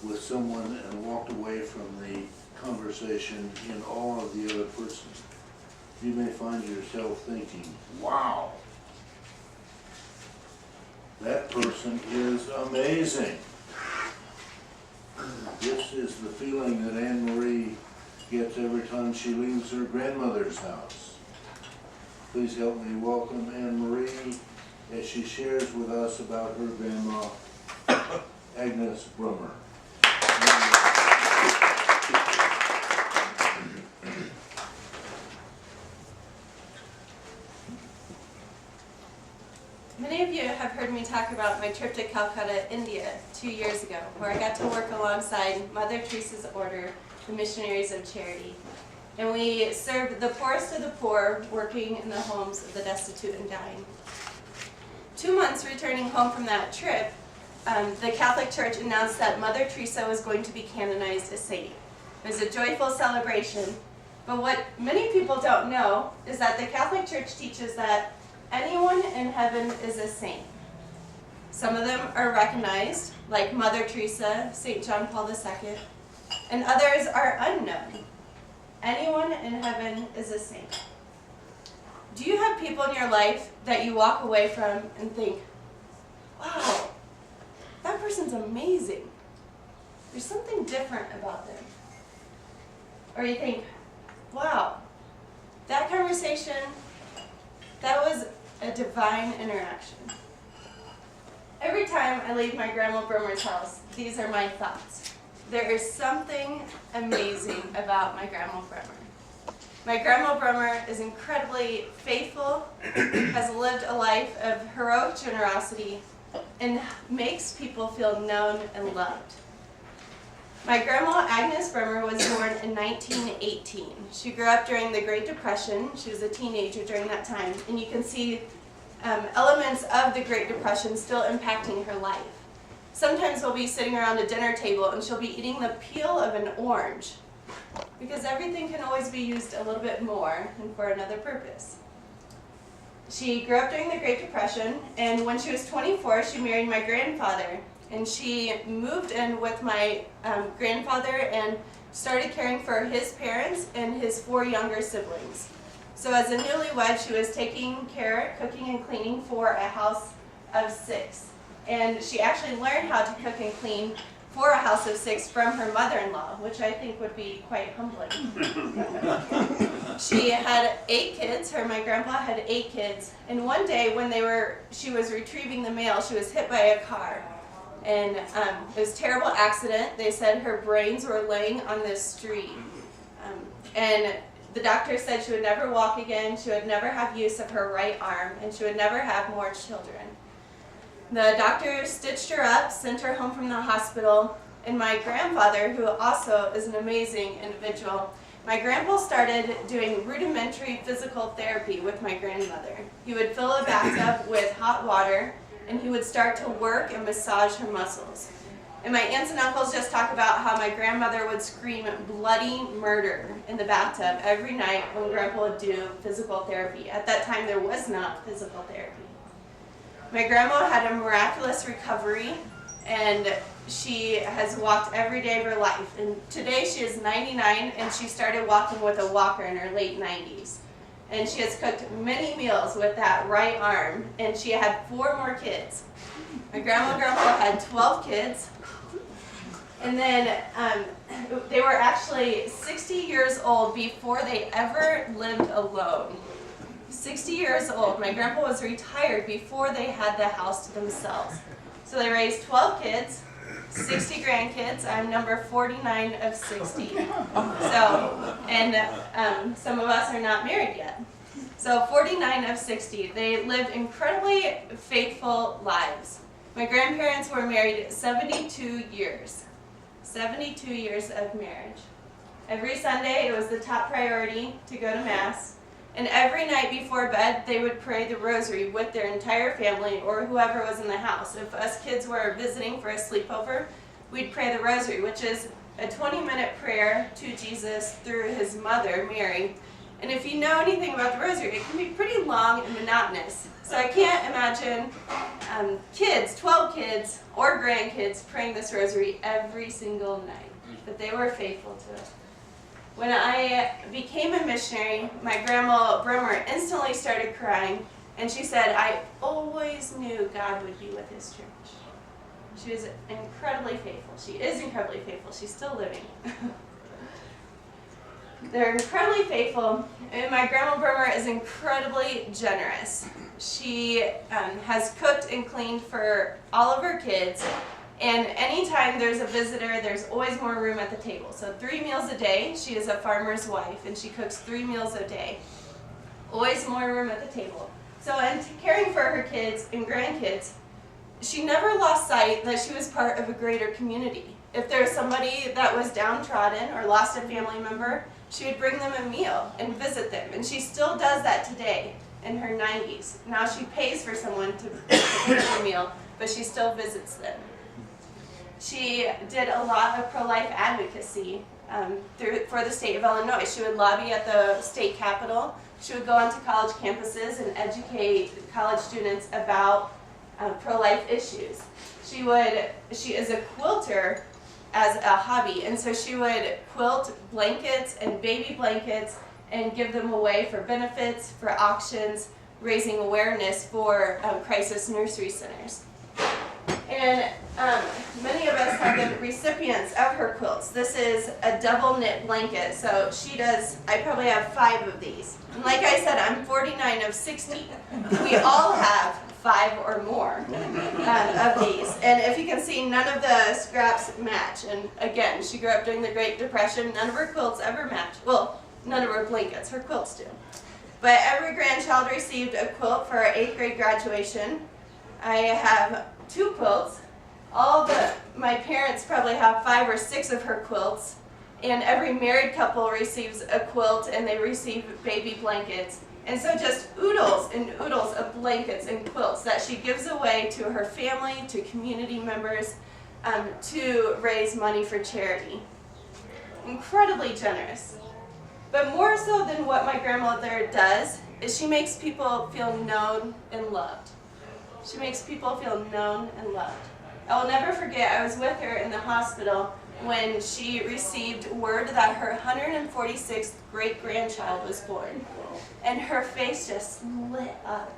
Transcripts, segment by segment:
with someone and walked away from the conversation in awe of the other person, you may find yourself thinking, wow, that person is amazing. This is the feeling that Anne Marie gets every time she leaves her grandmother's house. Please help me welcome Anne Marie as she shares with us about her grandma, Agnes Brummer. Many of you have heard me talk about my trip to Calcutta, India 2 years ago, where I got to work alongside Mother Teresa's order, the Missionaries of Charity. And we served the poorest of the poor, working in the homes of the destitute and dying. 2 months returning home from that trip, the Catholic Church announced that Mother Teresa was going to be canonized a saint. It was a joyful celebration, but what many people don't know is that the Catholic Church teaches that anyone in heaven is a saint. Some of them are recognized, like Mother Teresa, St. John Paul II, and others are unknown. Anyone in heaven is a saint. Do you have people in your life that you walk away from and think, wow, that person's amazing. There's something different about them. Or you think, wow, that conversation, that was a divine interaction. Every time I leave my Grandma Brummer's house, these are my thoughts. There is something amazing about my Grandma Brummer. My Grandma Brummer is incredibly faithful, has lived a life of heroic generosity, and makes people feel known and loved. My grandma, Agnes Brummer, was born in 1918. She grew up during the Great Depression. She was a teenager during that time, and you can see elements of the Great Depression still impacting her life. Sometimes we'll be sitting around a dinner table and she'll be eating the peel of an orange, because everything can always be used a little bit more and for another purpose. She grew up during the Great Depression, and when she was 24, she married my grandfather. And she moved in with my grandfather and started caring for his parents and his 4 younger siblings. So as a newlywed, she was taking care, cooking and cleaning for a house of 6. And she actually learned how to cook and clean for a house of 6 from her mother-in-law, which I think would be quite humbling. She had 8 kids. My grandpa had 8 kids. And one day when she was retrieving the mail, she was hit by a car. And it was a terrible accident. They said her brains were laying on this street. And the doctor said she would never walk again, she would never have use of her right arm, and she would never have more children. The doctor stitched her up, sent her home from the hospital, and my grandfather, who also is an amazing individual, my grandpa started doing rudimentary physical therapy with my grandmother. He would fill a bathtub with hot water, and he would start to work and massage her muscles. And my aunts and uncles just talk about how my grandmother would scream bloody murder in the bathtub every night when Grandpa would do physical therapy. At that time, there was not physical therapy. My grandma had a miraculous recovery, and she has walked every day of her life. And today she is 99, and she started walking with a walker in her late 90s. And she has cooked many meals with that right arm, and she had 4 more kids. My grandma and grandpa had 12 kids, and then they were actually 60 years old before they ever lived alone. 60 years old. My grandpa was retired before they had the house to themselves. So they raised 12 kids, 60 grandkids. I'm number 49 of 60. So, and some of us are not married yet. So 49 of 60. They lived incredibly faithful lives. My grandparents were married 72 years. 72 years of marriage. Every Sunday it was the top priority to go to Mass. And every night before bed they would pray the rosary with their entire family or whoever was in the house. If us kids were visiting for a sleepover, we'd pray the rosary, which is a 20-minute prayer to Jesus through his mother, Mary. And if you know anything about the rosary, it can be pretty long and monotonous. So I can't imagine kids, 12 kids or grandkids, praying this rosary every single night. But they were faithful to it. When I became a missionary, my Grandma Brummer instantly started crying, and she said, I always knew God would be with His church. She was incredibly faithful. She is incredibly faithful. She's still living. They're incredibly faithful, and my Grandma Brummer is incredibly generous. She has cooked and cleaned for all of her kids, and anytime there's a visitor, there's always more room at the table. So 3 meals a day. She is a farmer's wife, and she cooks 3 meals a day. Always more room at the table. So in caring for her kids and grandkids, she never lost sight that she was part of a greater community. If there's somebody that was downtrodden or lost a family member, she would bring them a meal and visit them. And she still does that today in her 90s. Now she pays for someone to prepare a meal, but she still visits them. She did a lot of pro-life advocacy for the state of Illinois. She would lobby at the state capitol. She would go onto college campuses and educate college students about pro-life issues. She is a quilter as a hobby, and so she would quilt blankets and baby blankets and give them away for benefits, for auctions, raising awareness for Crisis Nursery centers. And many of us have been recipients of her quilts. This is a double knit blanket, so she does, I probably have 5 of these. And like I said, I'm 49 of 60. We all have 5 or more of these. And if you can see, none of the scraps match. And again, she grew up during the Great Depression. None of her quilts ever match. Well, none of her blankets. Her quilts do. But every grandchild received a quilt for our 8th grade graduation. I have 2 quilts. My parents probably have 5 or 6 of her quilts. And every married couple receives a quilt, and they receive baby blankets. And so just oodles and oodles of blankets and quilts that she gives away to her family, to community members, to raise money for charity. Incredibly generous. But more so than what my grandmother does is she makes people feel known and loved. She makes people feel known and loved. I will never forget, I was with her in the hospital when she received word that her 146th great-grandchild was born. And her face just lit up.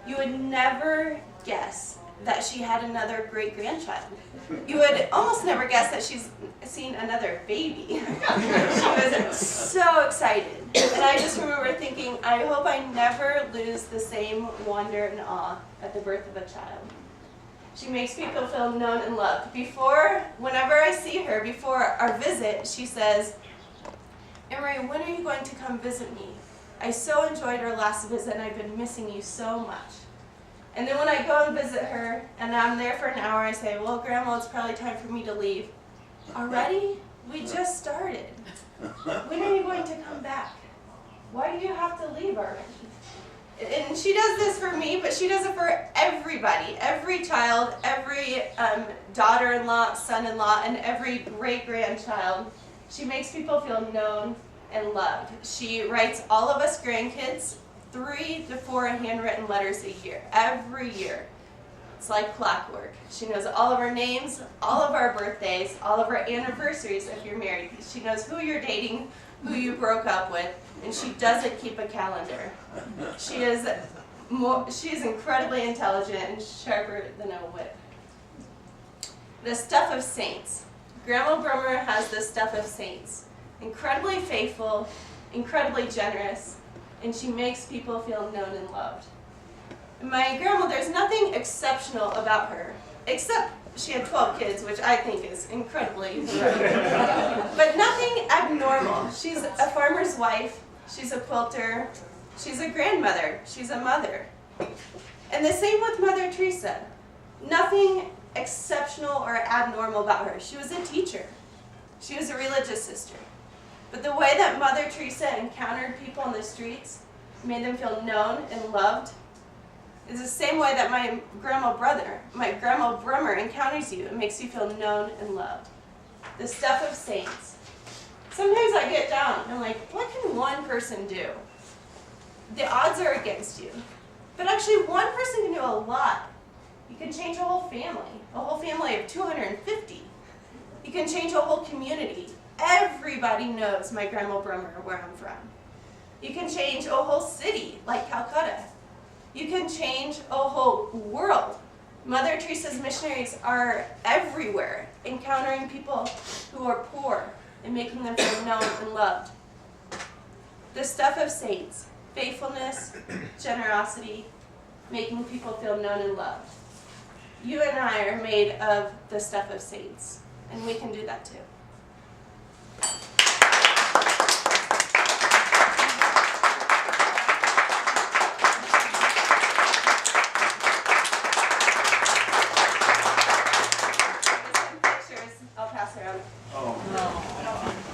You would never guess that she had another great-grandchild. You would almost never guess that she's seen another baby. She was so excited. And I just remember thinking, I hope I never lose the same wonder and awe at the birth of a child. She makes people feel known and loved. Whenever I see her, before our visit, she says, Emery, when are you going to come visit me? I so enjoyed our last visit, and I've been missing you so much. And then when I go and visit her, and I'm there for an hour, I say, well, Grandma, it's probably time for me to leave. Already? We just started. When are you going to come back? Why do you have to leave already? And she does this for me, but she does it for everybody. Every child, every daughter-in-law, son-in-law, and every great-grandchild. She makes people feel known and loved. She writes all of us grandkids 3 to 4 handwritten letters a year, every year. It's like clockwork. She knows all of our names, all of our birthdays, all of our anniversaries if you're married. She knows who you're dating, who you broke up with, and she doesn't keep a calendar. She is incredibly intelligent and sharper than a whip. The stuff of saints. Grandma Brummer has the stuff of saints. Incredibly faithful, incredibly generous, and she makes people feel known and loved. My grandma, there's nothing exceptional about her, except she had 12 kids, which I think is incredibly rare. But nothing abnormal. She's a farmer's wife, she's a quilter, she's a grandmother, she's a mother. And the same with Mother Teresa. Nothing exceptional or abnormal about her. She was a teacher. She was a religious sister. But the way that Mother Teresa encountered people on the streets, made them feel known and loved, is the same way that my Grandma Brummer encounters you and makes you feel known and loved. The stuff of saints. Sometimes I it down. I'm like, what can one person do? The odds are against you. But actually, one person can do a lot. You can change a whole family of 250. You can change a whole community. Everybody knows my Grandma Brummer, where I'm from. You can change a whole city, like Calcutta. You can change a whole world. Mother Teresa's missionaries are everywhere, encountering people who are poor and making them feel known and loved. The stuff of saints, faithfulness, generosity, making people feel known and loved. You and I are made of the stuff of saints, and we can do that too.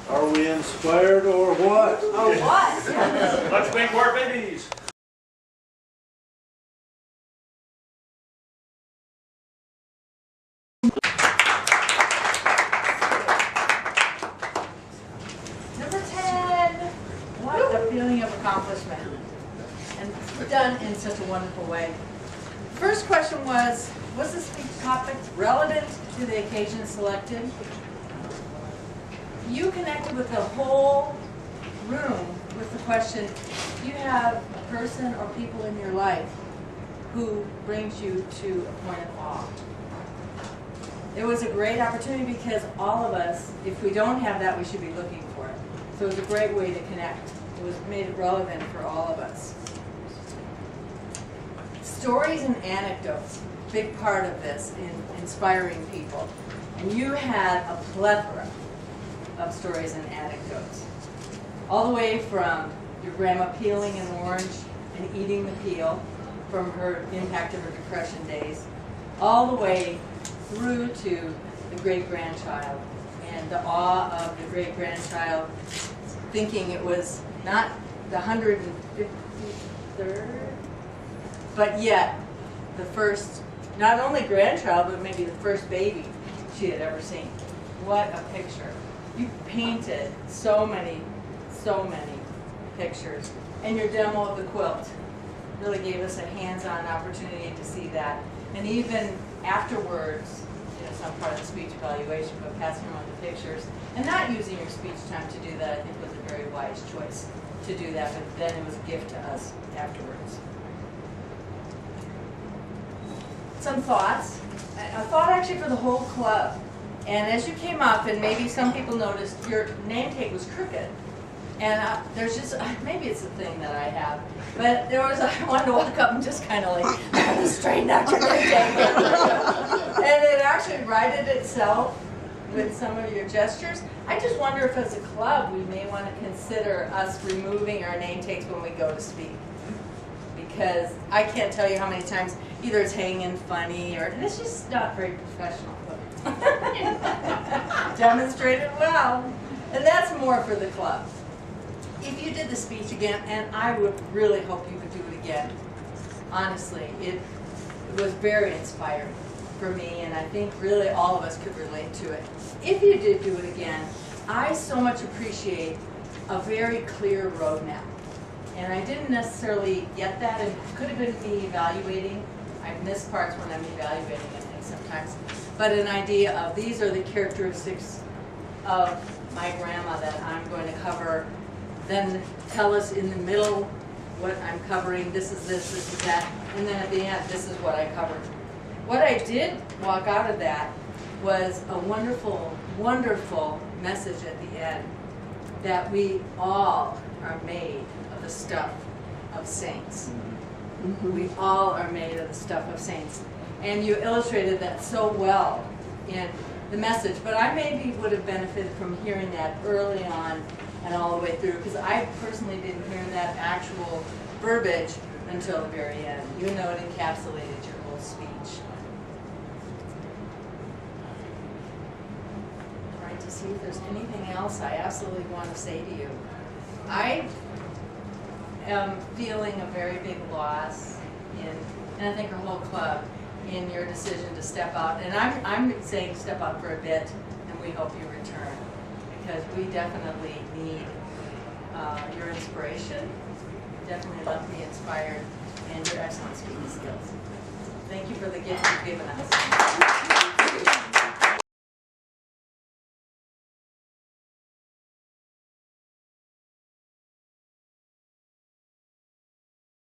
Are we inspired or what? Or what? Let's make more babies. Number 10. What a feeling of accomplishment. And done in such a wonderful way. First question was the speech topic relevant to the occasion selected? You connected with the whole room with the question, you have a person or people in your life who brings you to a point of awe. It was a great opportunity because all of us, if we don't have that, we should be looking for it. So it was a great way to connect. Made it relevant for all of us. Stories and anecdotes, big part of this in inspiring people. And you had a plethora of stories and anecdotes. All the way from your grandma peeling an orange and eating the peel from her impact of her depression days, all the way through to the great-grandchild and the awe of the great-grandchild thinking it was not the 153rd, but yet the first, not only grandchild, but maybe the first baby she had ever seen. What a picture. You painted so many pictures. And your demo of the quilt really gave us a hands-on opportunity to see that. And even afterwards, some part of the speech evaluation, but passing around the pictures and not using your speech time to do that, I think was a very wise choice to do that, but then it was a gift to us afterwards. Some thoughts. A thought actually for the whole club. And as you came up, and maybe some people noticed, your name tag was crooked. And there's just, maybe it's a thing that I have, but I wanted to walk up and just kind of like, straighten out your name tag. And it actually righted itself with some of your gestures. I just wonder if as a club, we may want to consider us removing our name tags when we go to speak. Because I can't tell you how many times either it's hanging funny or it's just not very professional. Demonstrated well. And that's more for the club. If you did the speech again, and I would really hope you could do it again, honestly, it was very inspiring for me, and I think really all of us could relate to it. If you did do it again, I so much appreciate a very clear roadmap. And I didn't necessarily get that, and it could have been me evaluating. I miss parts when I'm evaluating, I think, sometimes. But an idea of these are the characteristics of my grandma that I'm going to cover. Then tell us in the middle what I'm covering, this is that, and then at the end, this is what I covered. What I did walk out of that was a wonderful, wonderful message at the end, that we all are made of the stuff of saints. We all are made of the stuff of saints. And you illustrated that so well in the message, but I maybe would have benefited from hearing that early on and all the way through, because I personally didn't hear that actual verbiage until the very end, even though it encapsulated your whole speech. Trying to see if there's anything else I absolutely want to say to you. I am feeling a very big loss and I think our whole club, in your decision to step out. And I'm saying step out for a bit, and we hope you return because we definitely need your inspiration. Definitely love to be inspired, and your excellent speaking skills. Thank you for the gift you've given us.